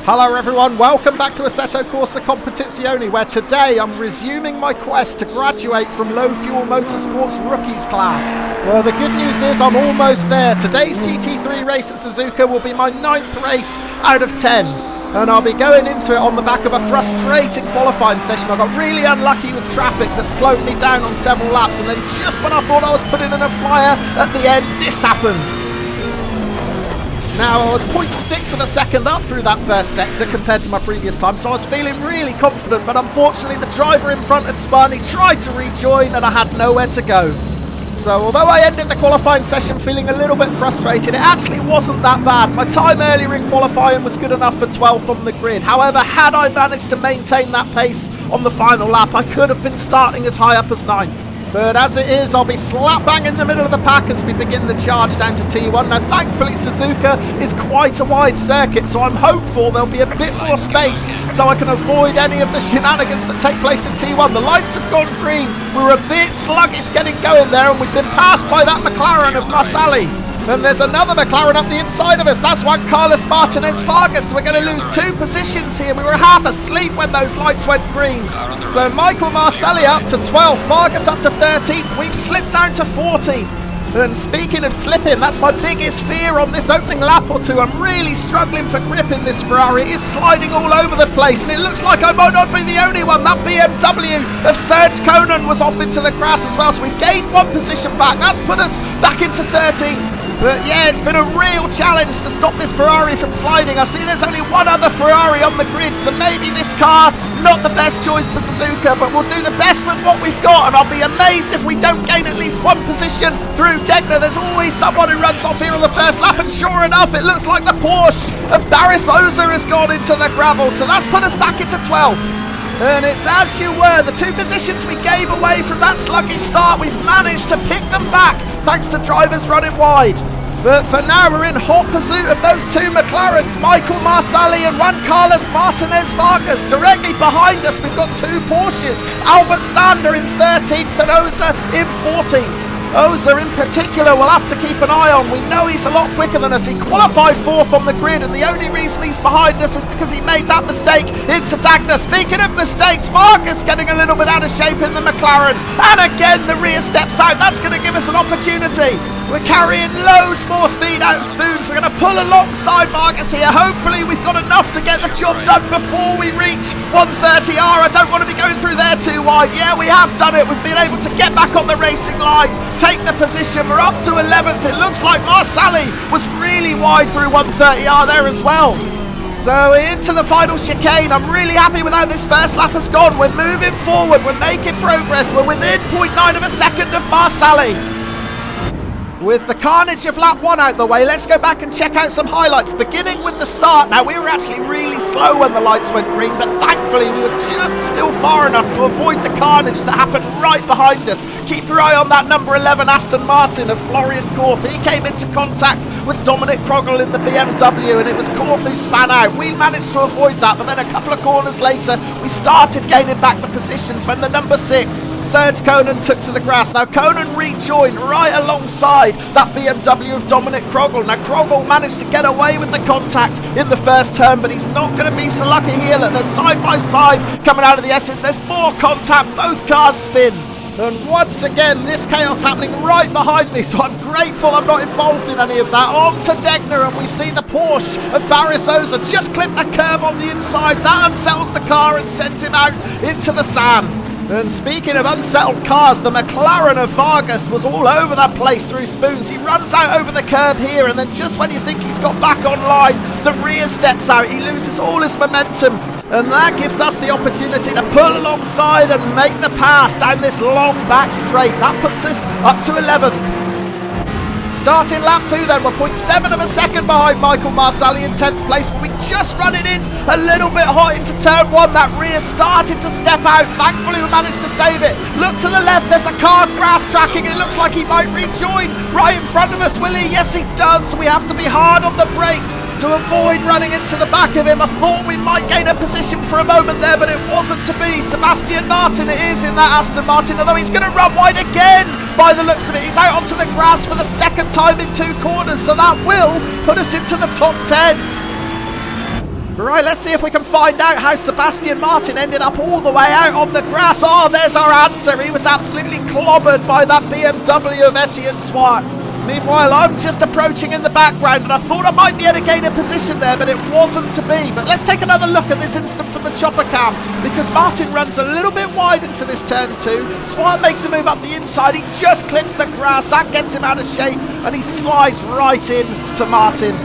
Hello everyone, welcome back to Assetto Corsa Competizione, where today I'm resuming my quest to graduate from low fuel motorsports rookies class. Well, the good news is I'm almost there. Today's GT3 race at Suzuka will be my 9th race out of 10. And I'll be going into it on the back of a frustrating qualifying session. I got really unlucky with traffic that slowed me down on several laps, and then just when I thought I was putting in a flyer at the end, this happened. Now, I was 0.6 of a second up through that first sector compared to my previous time, so I was feeling really confident, but unfortunately the driver in front had spun. He tried to rejoin and I had nowhere to go. So although I ended the qualifying session feeling a little bit frustrated, it actually wasn't that bad. My time earlier in qualifying was good enough for 12th on the grid. However, had I managed to maintain that pace on the final lap, I could have been starting as high up as 9th. But as it is, I'll be slap bang in the middle of the pack as we begin the charge down to T1. Now, thankfully, Suzuka is quite a wide circuit, so I'm hopeful there'll be a bit more space so I can avoid any of the shenanigans that take place in T1. The lights have gone green. We were a bit sluggish getting going there, and we've been passed by that McLaren of Marsali. And there's another McLaren up the inside of us. That's Juan Carlos Martinez Vargas. We're going to lose 2 positions here. We were half asleep when those lights went green. So Michael Marsali up to 12th, Vargas up to 13th. We've slipped down to 14th. And speaking of slipping, that's my biggest fear on this opening lap or two. I'm really struggling for grip in this Ferrari. It is sliding all over the place, and it looks like I might not be the only one. That BMW of Serge Konen was off into the grass as well, so we've gained 1 position back. That's put us back into 13th. But yeah, it's been a real challenge to stop this Ferrari from sliding. I see there's only 1 other Ferrari on the grid, so maybe this car, not the best choice for Suzuka, but we'll do the best with what we've got, and I'll be amazed if we don't gain at least 1 position through Degner. There's always someone who runs off here on the first lap, and sure enough, it looks like the Porsche of Baris Oza has gone into the gravel, so that's put us back into 12th. And it's as you were, the 2 positions we gave away from that sluggish start, we've managed to pick them back thanks to drivers running wide. But for now, we're in hot pursuit of those 2 McLarens, Michael Marsali and Juan Carlos Martinez Vargas. Directly behind us, we've got 2 Porsches, Albert Sander in 13th and Oza in 14th. Oza in particular we'll have to keep an eye on. We know he's a lot quicker than us. He qualified 4th on the grid, and the only reason he's behind us is because he made that mistake into Dagner. Speaking of mistakes, Vargas getting a little bit out of shape in the McLaren, and again the rear steps out. That's going to give us an opportunity. We're carrying loads more speed out of Spoons. We're going to pull alongside Vargas here. Hopefully we've got enough to get the job done before we reach 130R. I don't want to be going through there too wide. Yeah, we have done it. We've been able to get back on the racing line, take the position. We're up to 11th. It looks like Marsali was really wide through 130R there as well. So into the final chicane. I'm really happy with how this first lap has gone. We're moving forward. We're making progress. We're within 0.9 of a second of Marsali. With the carnage of lap 1 out the way, let's go back and check out some highlights, beginning with the start. Now, we were actually really slow when the lights went green, but thankfully we were just still far enough to avoid the carnage that happened right behind us. Keep your eye on that number 11 Aston Martin of Florian Korth. He came into contact with Dominic Krogel in the BMW, and it was Korth who span out. We managed to avoid that, but then a couple of corners later, we started gaining back the positions when the number 6, Serge Konen, took to the grass. Now, Konen rejoined right alongside that BMW of Dominic Krogel. Now, Krogel managed to get away with the contact in the first turn, but he's not going to be so lucky here. Look, they're side by side coming out of the S's. There's more contact. Both cars spin. And once again, this chaos happening right behind me, so I'm grateful I'm not involved in any of that. On to Degner, and we see the Porsche of Baris Oza just clip the curb on the inside. That unsettles the car and sends him out into the sand. And speaking of unsettled cars, the McLaren of Vargas was all over that place through Spoons. He runs out over the curb here, and then just when you think he's got back online, the rear steps out. He loses all his momentum, and that gives us the opportunity to pull alongside and make the pass down this long back straight. That puts us up to 11th. Starting lap 2 then, we're 0.7 of a second behind Michael Marsali in 10th place, but we just run it in a little bit hot into turn 1. That rear started to step out. Thankfully we managed to save it. Look to the left, there's a car grass tracking. It looks like he might rejoin right in front of us, will he? Yes, he does. So we have to be hard on the brakes to avoid running into the back of him. I thought we might gain a position for a moment there, but it wasn't to be. Sebastian Martin it is in that Aston Martin, although he's going to run wide again by the looks of it. He's out onto the grass for the second time in 2 corners, so that will put us into the top 10. Right, let's see if we can find out how Sebastian Martin ended up all the way out on the grass. Oh, there's our answer. He was absolutely clobbered by that BMW of Etienne Swart. Meanwhile, I'm just approaching in the background, and I thought I might be able to gain a position there, but it wasn't to be. But let's take another look at this instant from the chopper cam, because Martin runs a little bit wide into this turn 2. Swart makes a move up the inside. He just clips the grass. That gets him out of shape, and he slides right in to Martin.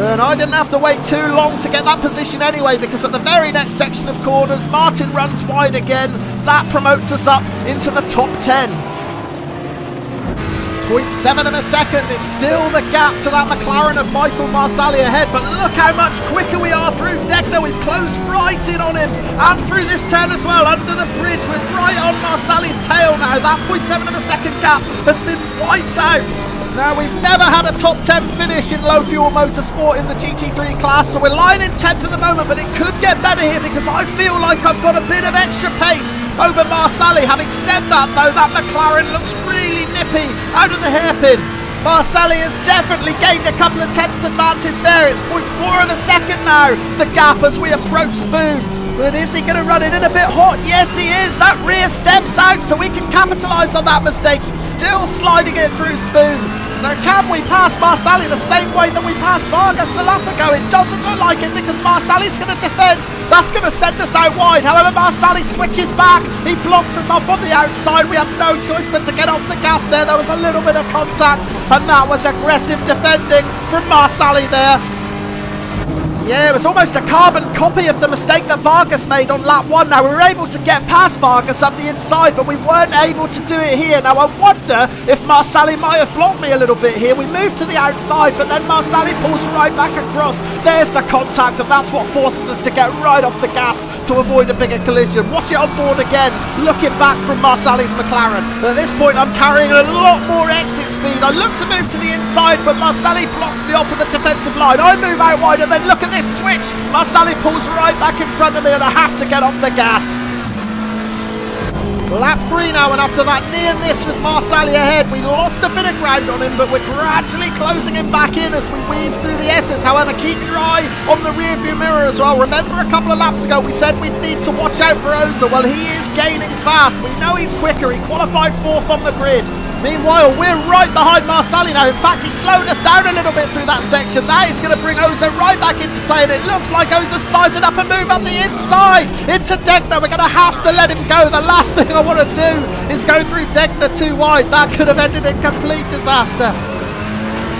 And I didn't have to wait too long to get that position anyway, because at the very next section of corners, Martin runs wide again. That promotes us up into the top 10. 0.7 of a second is still the gap to that McLaren of Michael Marsali ahead, but look how much quicker we are through Degner. We've closed right in on him, and through this turn as well, under the bridge. We're right on Marsali's tail now. That 0.7 of a second gap has been wiped out. Now, we've never had a top 10 finish in low fuel motorsport in the GT3 class, so we're lying in 10th at the moment, but it could get better here because I feel like I've got a bit of extra pace over Marsali. Having said that, though, that McLaren looks really nippy out of the hairpin. Marsali has definitely gained a couple of tenths advantage there. It's 0.4 of a second now, the gap as we approach Spoon. But is he going to run it in a bit hot? Yes, he is. That rear steps out, so we can capitalise on that mistake. He's still sliding it through Spoon. Now, can we pass Marsali the same way that we passed Vargas a lap ago? It doesn't look like it because Marsali's going to defend. That's going to send us out wide. However, Marsali switches back. He blocks us off on the outside. We have no choice but to get off the gas there. There was a little bit of contact, and that was aggressive defending from Marsali there. Yeah, it was almost a carbon copy of the mistake that Vargas made on lap 1. Now, we were able to get past Vargas up the inside, but we weren't able to do it here. Now, I wonder if Marsali might have blocked me a little bit here. We moved to the outside, but then Marsali pulls right back across. There's the contact, and that's what forces us to get right off the gas to avoid a bigger collision. Watch it on board again. Looking back from Marsali's McLaren. At this point, I'm carrying a lot more exit speed. I look to move to the inside, but Marsali blocks me off with the defensive line. I move out wide, and then look at this switch. Marsali pulls right back in front of me, and I have to get off the gas. Lap 3 now, and after that near miss with Marsali ahead, we lost a bit of ground on him, but we're gradually closing him back in as we weave through the S's. However, keep your eye on the rear view mirror as well. Remember a couple of laps ago we said we'd need to watch out for Oza. Well, he is gaining fast. We know he's quicker. He qualified 4th on the grid. Meanwhile, we're right behind Marsali now. In fact, he slowed us down a little bit through that section. That is going to bring Oza right back into play, and it looks like Oza's sizing up a move up the inside into Degner. We're going to have to let him go. The last thing I want to do is go through Degner too wide. That could have ended in complete disaster.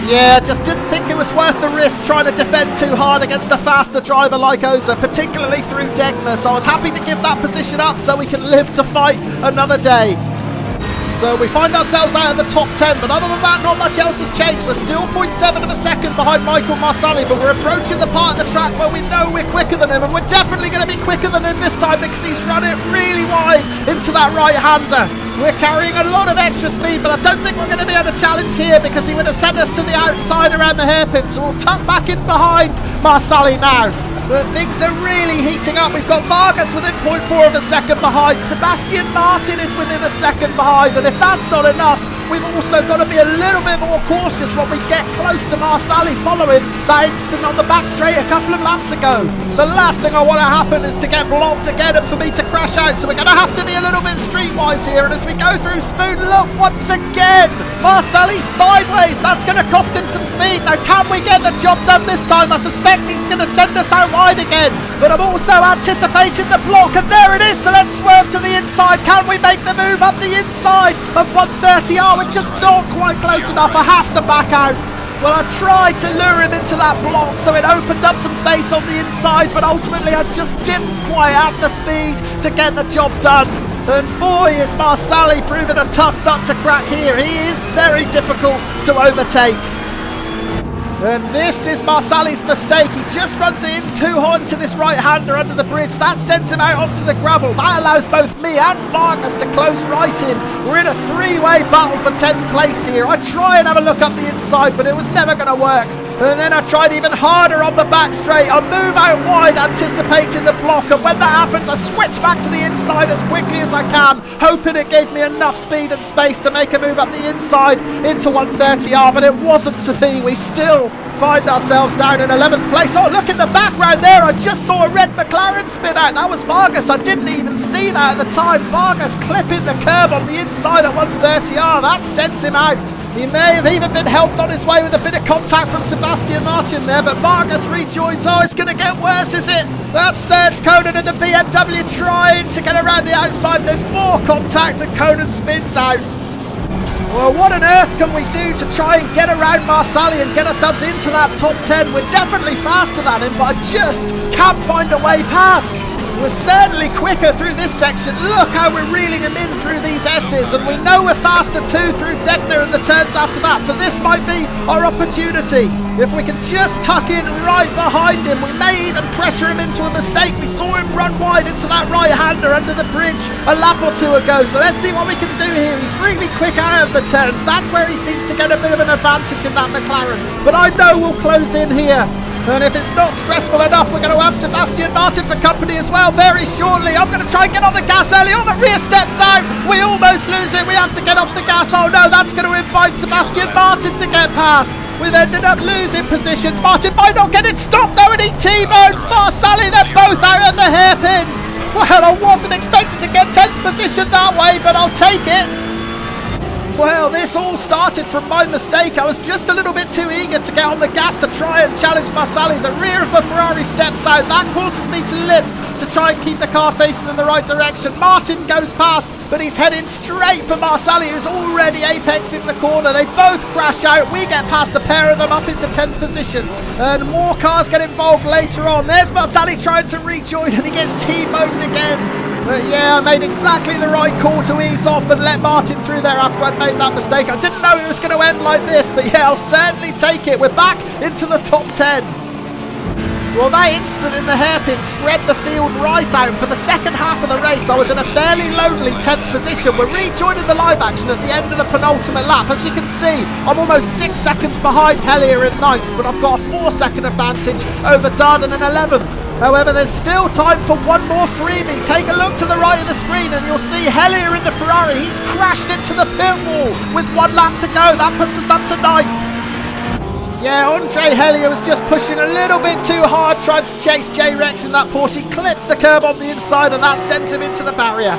Yeah, just didn't think it was worth the risk trying to defend too hard against a faster driver like Oza, particularly through Degner. So I was happy to give that position up so we can live to fight another day. So we find ourselves out of the top 10, but other than that, not much else has changed. We're still 0.7 of a second behind Michael Marsali, but we're approaching the part of the track where we know we're quicker than him, and we're definitely going to be quicker than him this time because he's run it really wide into that right-hander. We're carrying a lot of extra speed, but I don't think we're going to be able to challenge here because he would have sent us to the outside around the hairpin, so we'll tuck back in behind Marsali now. But things are really heating up. We've got Vargas within 0.4 of a second behind. Sebastian Martin is within a second behind. And if that's not enough, we've also got to be a little bit more cautious when we get close to Marsali following that instant on the back straight a couple of laps ago. The last thing I want to happen is to get blocked again and for me to crash out. So we're going to have to be a little bit streetwise here. And as we go through Spoon, look, once again, Marsali sideways. That's going to cost him some speed. Now, can we get the job done this time? I suspect he's going to send us out wide again. But I'm also anticipating the block. And there it is. So let's swerve to the inside. Can we make the move up the inside of 130R? We're just not quite close enough. I have to back out. Well, I tried to lure him into that block, so it opened up some space on the inside, but ultimately I just didn't quite have the speed to get the job done. And boy, is Marsali proving a tough nut to crack here. He is very difficult to overtake. And this is Marsali's mistake. He just runs it in too hard into this right-hander under the bridge. That sends him out onto the gravel. That allows both me and Vargas to close right in. We're in a three-way battle for 10th place here. I try and have a look up the inside, but it was never going to work. And then I tried even harder on the back straight. I move out wide, anticipating the block, and when that happens, I switch back to the inside as quickly as I can, hoping it gave me enough speed and space to make a move up the inside into 130R, but it wasn't to be. We still find ourselves down in 11th place. Oh, look in the background there. I just saw a red McLaren spin out. That was Vargas. I didn't even see that at the time. Vargas clipping the curb on the inside at 130R. That sent him out. He may have even been helped on his way with a bit of contact from Sebastian Martin there, but Vargas rejoins. Oh, it's going to get worse, is it? That's Serge Konen and the BMW trying to get around the outside. There's more contact and Konen spins out. Well, what on earth can we do to try and get around Marsali and get ourselves into that top 10? We're definitely faster than him, but I just can't find a way past. We're certainly quicker through this section. Look how we're reeling him in through these S's, and we know we're faster too through Degner and the turns after that, so this might be our opportunity. If we can just tuck in right behind him, we may even pressure him into a mistake. We saw him run wide into that right-hander under the bridge a lap or two ago, so let's see what we can do here. He's really quick out of the turns. That's where he seems to get a bit of an advantage in that McLaren, but I know we'll close in here. And if it's not stressful enough, we're going to have Sebastian Martin for company as well very shortly. I'm going to try and get on the gas early. Oh, the rear steps out. We almost lose it. We have to get off the gas. Oh no, that's going to invite Sebastian Martin to get past. We've ended up losing positions. Martin might not get it stopped though, and he T-bones Marsali. They're both out at the hairpin. Well, I wasn't expecting to get 10th position that way, but I'll take it. Well, this all started from my mistake. I was just a little bit too eager to get on the gas to try and challenge Marsali. The rear of my Ferrari steps out. That causes me to lift to try and keep the car facing in the right direction. Martin goes past, but he's heading straight for Marsali, who's already apexing the corner. They both crash out. We get past the pair of them up into 10th position. And more cars get involved later on. There's Marsali trying to rejoin, and he gets T-boned again. But yeah, I made exactly the right call to ease off and let Martin through there after I'd made that mistake. I didn't know it was going to end like this, but yeah, I'll certainly take it. We're back into the top 10. Well, that incident in the hairpin spread the field right out. For the second half of the race, I was in a fairly lonely 10th position. We're rejoining the live action at the end of the penultimate lap. As you can see, I'm almost 6 seconds behind Hellier in 9th, but I've got a 4-second advantage over Darden in 11th. However, there's still time for one more freebie. Take a look to the right of the screen and you'll see Hellier in the Ferrari. He's crashed into the pit wall with 1 lap to go. That puts us up to 9th. Yeah, Andre Hellier was just pushing a little bit too hard, trying to chase J-Rex in that Porsche. He clips the curb on the inside and that sends him into the barrier.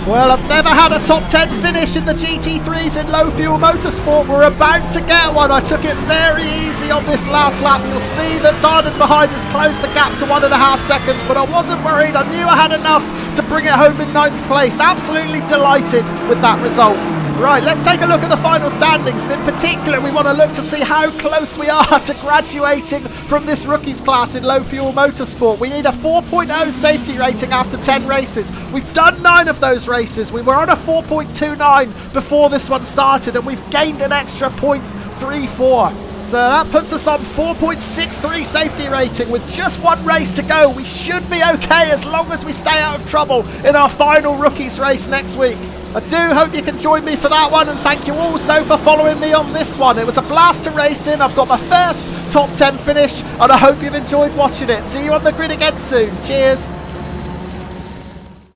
Well, I've never had a top 10 finish in the GT3s in low fuel motorsport. We're about to get one. I took it very easy on this last lap. You'll see that Darden behind has closed the gap to 1.5 seconds, but I wasn't worried. I knew I had enough to bring it home in 9th place. Absolutely delighted with that result. Right, let's take a look at the final standings, and in particular we want to look to see how close we are to graduating from this rookies class in low fuel motorsport. We need a 4.0 safety rating after 10 races. We've done 9 of those races. We were on a 4.29 before this one started, and we've gained an extra 0.34. So that puts us on 4.63 safety rating. With just 1 race to go, we should be okay as long as we stay out of trouble in our final rookies race next week. I do hope you can join me for that one, and thank you also for following me on this one. It was a blast to race in. I've got my first top 10 finish, and I hope you've enjoyed watching it. See you on the grid again soon. Cheers.